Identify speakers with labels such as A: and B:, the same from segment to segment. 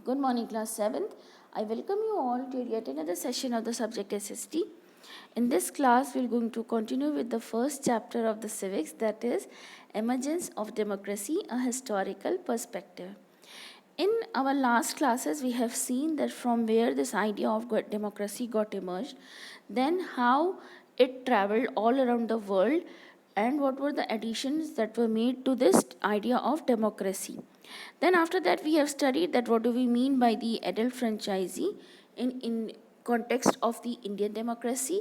A: Good morning, class 7th. I welcome you all to yet another session of the subject SST. In this class, we're going to continue with the first chapter of the civics, that is Emergence of Democracy, a Historical Perspective. In our last classes, we have seen that from where this idea of democracy got emerged, then how it traveled all around the world, and what were the additions that were made to this idea of democracy. Then after that, we have studied that what do we mean by the adult franchisee in context of the Indian democracy.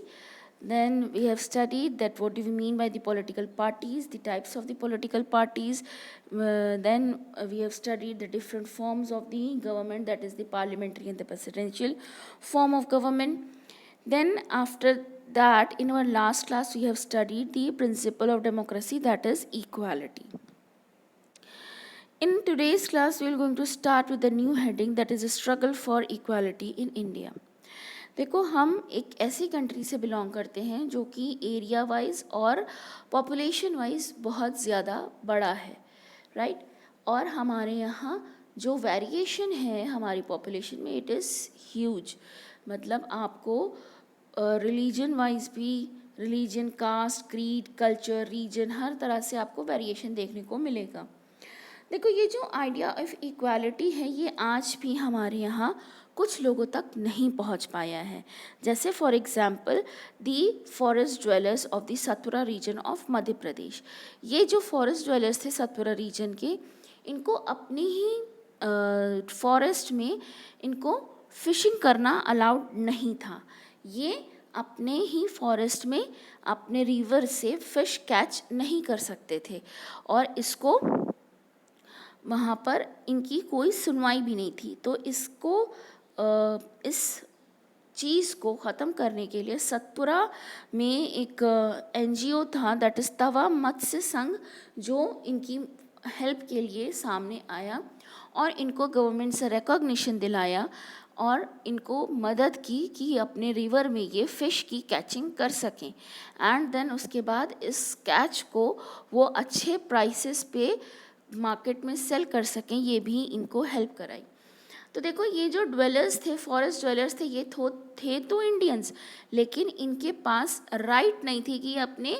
A: Then we have studied that what do we mean by the political parties, the types of the political parties. Then we have studied the different forms of the government, that is the parliamentary and the presidential form of government. Then after that, in our last class, we have studied the principle of democracy, that is equality. In today's class, we are going to start with a new heading, that is a struggle for equality in India. देखो, हम एक ऐसी country से belong करते हैं जो कि area wise और पॉपुलेशन वाइज बहुत ज़्यादा बड़ा है, राइट? और हमारे यहाँ जो वेरिएशन है हमारी पॉपुलेशन में, इट इज़ ह्यूज. मतलब आपको रिलीजन वाइज भी, religion, caste, creed, culture, region, हर तरह से आपको वेरिएशन देखने को मिलेगा. देखो, ये जो आइडिया ऑफ इक्वालिटी है ये आज भी हमारे यहाँ कुछ लोगों तक नहीं पहुँच पाया है. जैसे for example the forest dwellers of the Satpura region of Madhya Pradesh. ये जो फॉरेस्ट ड्वेलर्स थे सतपुरा रीजन के, इनको अपनी ही फॉरेस्ट में इनको फिशिंग करना अलाउड नहीं था. ये अपने ही फॉरेस्ट में अपने रिवर से फ़िश कैच नहीं कर सकते थे और इसको वहाँ पर इनकी कोई सुनवाई भी नहीं थी. तो इसको इस चीज़ को ख़त्म करने के लिए सतपुरा में एक NGO था, दैट इज़ तवा मत्स्य संघ, जो इनकी हेल्प के लिए सामने आया और इनको गवर्नमेंट से रिकॉग्निशन दिलाया और इनको मदद की कि अपने रिवर में ये फ़िश की कैचिंग कर सकें. एंड देन उसके बाद इस कैच को वो अच्छे प्राइसेस पे मार्केट में सेल कर सकें, ये भी इनको हेल्प कराई. तो देखो, ये जो ड्वेलर्स थे, फॉरेस्ट ड्वेलर्स थे, ये थे तो इंडियंस, लेकिन इनके पास राइट नहीं थी कि अपने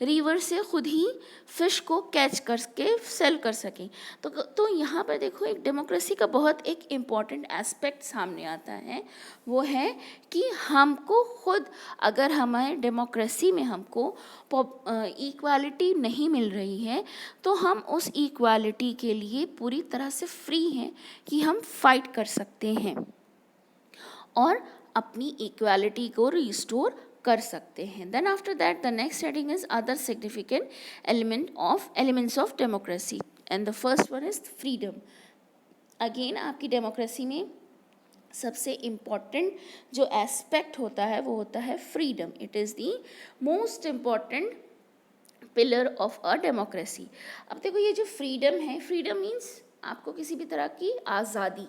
A: रिवर से खुद ही फ़िश को कैच करके सेल कर सकें. तो यहाँ पर देखो एक डेमोक्रेसी का बहुत एक इम्पॉर्टेंट एस्पेक्ट सामने आता है. वो है कि हमको खुद, अगर हमारे डेमोक्रेसी में हमको इक्वालिटी नहीं मिल रही है तो हम उस इक्वालिटी के लिए पूरी तरह से फ्री हैं कि हम फाइट कर सकते हैं और अपनी इक्वालिटी को रिस्टोर कर सकते हैं. Then after that the next heading is other significant elements of democracy and the first one is freedom. Again आपकी डेमोक्रेसी में सबसे इम्पॉर्टेंट जो एस्पेक्ट होता है वो होता है freedom. It is the most important pillar of a democracy. अब देखो, ये जो फ्रीडम है, फ्रीडम मीन्स आपको किसी भी तरह की आज़ादी.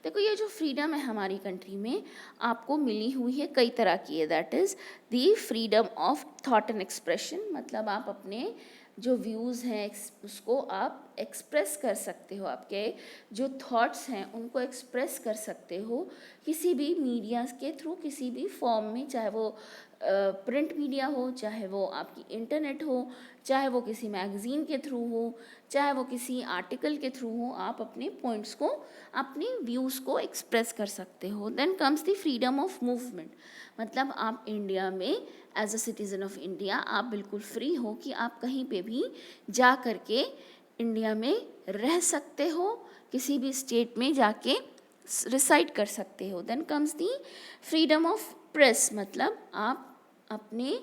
A: देखो, ये जो फ्रीडम है हमारी कंट्री में आपको मिली हुई है कई तरह की है. That is the freedom of thought and expression. मतलब आप अपने जो व्यूज़ हैं उसको आप एक्सप्रेस कर सकते हो, आपके जो थॉट्स हैं उनको एक्सप्रेस कर सकते हो किसी भी मीडिया के थ्रू, किसी भी फॉर्म में, चाहे वो प्रिंट मीडिया हो, चाहे वो आपकी इंटरनेट हो, चाहे वो किसी मैगज़ीन के थ्रू हो, चाहे वो किसी आर्टिकल के थ्रू हो. आप अपने पॉइंट्स को, अपने व्यूज़ को एक्सप्रेस कर सकते हो. Then comes the freedom of movement. मतलब आप इंडिया में as a citizen of India आप बिल्कुल फ्री हो कि आप कहीं पे भी जा कर के इंडिया में रह सकते हो, किसी भी स्टेट में जाके रिसाइड कर सकते हो. Then comes the freedom of press. मतलब आप अपने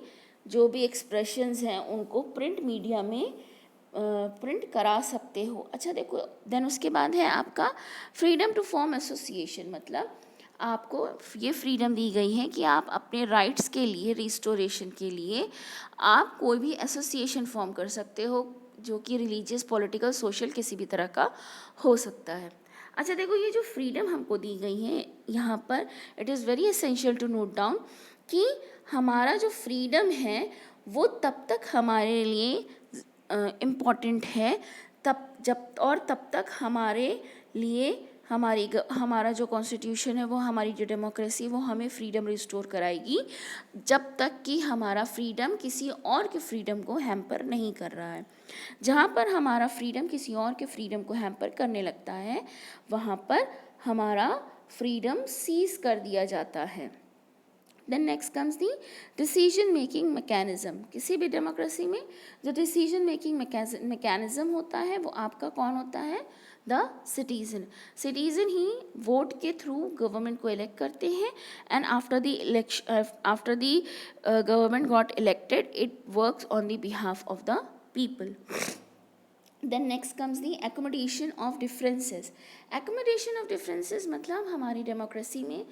A: जो भी एक्सप्रेशंस हैं उनको प्रिंट मीडिया में प्रिंट करा सकते हो. अच्छा देखो, देन उसके बाद है आपका फ्रीडम टू फॉर्म एसोसिएशन. मतलब आपको ये फ्रीडम दी गई है कि आप अपने राइट्स के लिए, रिस्टोरेशन के लिए आप कोई भी एसोसिएशन फॉर्म कर सकते हो, जो कि रिलीजियस, पॉलिटिकल, सोशल किसी भी तरह का हो सकता है. अच्छा देखो, ये जो फ्रीडम हमको दी गई है यहाँ पर, it is very essential to note down कि हमारा जो फ्रीडम है वो तब तक हमारे लिए इम्पॉर्टेंट है तब तक हमारे लिए हमारा जो कॉन्स्टिट्यूशन है, वो हमारी जो डेमोक्रेसी, वो हमें फ्रीडम रिस्टोर कराएगी, जब तक कि हमारा फ्रीडम किसी और के फ्रीडम को हैम्पर नहीं कर रहा है। जहाँ पर हमारा फ्रीडम किसी और के फ्रीडम को हैम्पर करने लगता है, वहाँ पर हमारा फ्रीडम सीज कर दिया जाता है। Then next comes the decision making mechanism. किसी भी डेमोक्रेसी में जो डिसीजन मेकिंग मैकेनिज्म होता है, वो आपका कौन होता है? The citizen. सिटीजन ही वोट के थ्रू गवर्नमेंट को इलेक्ट करते हैं, and after the election, after the government got elected, it works on the behalf of the people. Then next comes the accommodation of differences. Accommodation of differences मतलब हमारी democracy में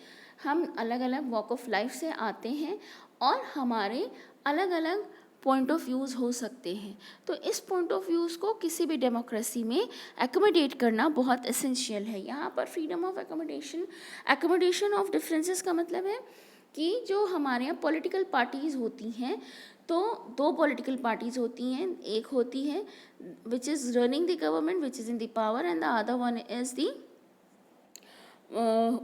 A: हम अलग अलग walk of life से आते हैं और हमारे अलग अलग पॉइंट ऑफ व्यूज़ हो सकते हैं। तो इस पॉइंट ऑफ व्यूज़ को किसी भी डेमोक्रेसी में एकोमोडेट करना बहुत एसेंशियल है। यहाँ पर freedom of accommodation of differences का मतलब है कि जो हमारे यहाँ पॉलिटिकल पार्टीज़ होती हैं, तो दो पॉलिटिकल पार्टीज़ होती हैं। एक होती है which is running the government, which is in the power, and the other one is the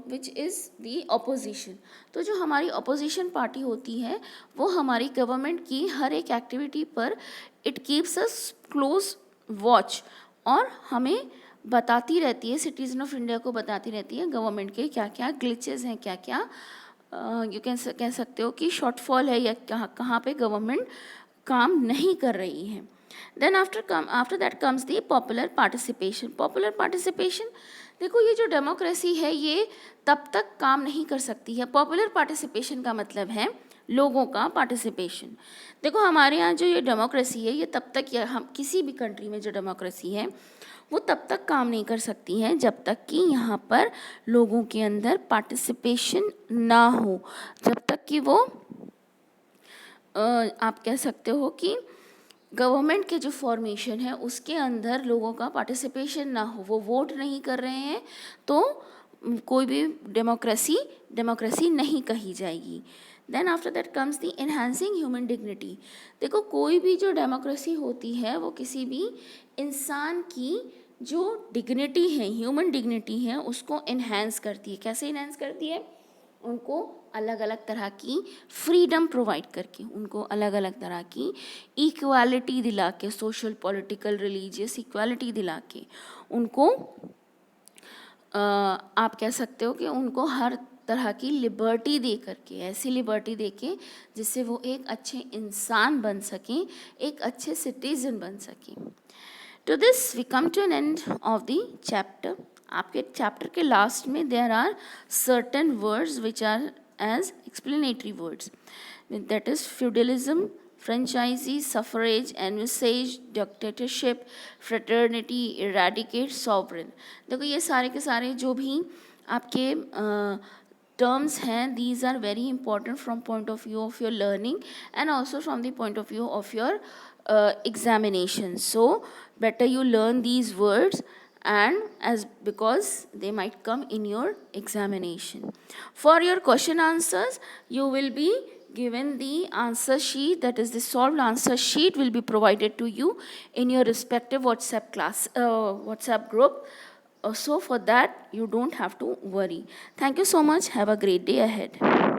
A: which is the opposition. तो जो हमारी अपोजिशन पार्टी होती है, वो हमारी गवर्नमेंट की हर एक एक्टिविटी पर it keeps us close watch, और हमें बताती रहती है, सिटीजन ऑफ इंडिया को बताती रहती है गवर्नमेंट के क्या क्या ग्लिचेस हैं, क्या क्या यू कैन कह सकते हो कि शॉर्टफॉल है, या कहाँ पे गवर्नमेंट काम नहीं कर रही है। Then after that comes the popular participation. Popular participation, देखो ये जो डेमोक्रेसी है, ये तब तक काम नहीं कर सकती है। पॉपुलर पार्टिसिपेशन का मतलब है लोगों का पार्टिसिपेशन। देखो हमारे यहाँ जो ये डेमोक्रेसी है, ये तब तक, या हम किसी भी कंट्री में जो डेमोक्रेसी है, वो तब तक काम नहीं कर सकती है जब तक कि यहाँ पर लोगों के अंदर पार्टिसिपेशन ना हो, जब तक कि वो आप कह सकते हो कि गवर्नमेंट के जो फॉर्मेशन है उसके अंदर लोगों का पार्टिसिपेशन ना हो, वो वोट नहीं कर रहे हैं, तो कोई भी डेमोक्रेसी नहीं कही जाएगी। Then after that comes the enhancing human dignity. देखो कोई भी जो डेमोक्रेसी होती है, वो किसी भी इंसान की जो डिग्निटी है, ह्यूमन डिग्निटी है, उसको एनहांस करती है। कैसे एनहांस करती है? उनको अलग अलग तरह की फ्रीडम प्रोवाइड करके, उनको अलग अलग तरह की इक्वालिटी दिला के, सोशल, पॉलिटिकल, रिलीजियस इक्वालिटी दिला के, उनको आप कह सकते हो कि उनको हर तरह की लिबर्टी दे करके, ऐसी लिबर्टी दे के जिससे वो एक अच्छे इंसान बन सकें, एक अच्छे सिटीजन बन सकें। To this we come to an end of the chapter. आपके चैप्टर के लास्ट में there are certain words which are as explanatory words, that is feudalism, franchise, suffrage, envisage, dictatorship, fraternity, eradicate, sovereign. देखो ये सारे के सारे जो भी आपके terms हैं, these are very important from point of view of your learning and also from the point of view of your examination. So better you learn these words, and as because they might come in your examination. For your question answers, you will be given the answer sheet, that is the solved answer sheet will be provided to you in your respective WhatsApp group. So for that you don't have to worry. Thank you so much. Have a great day ahead.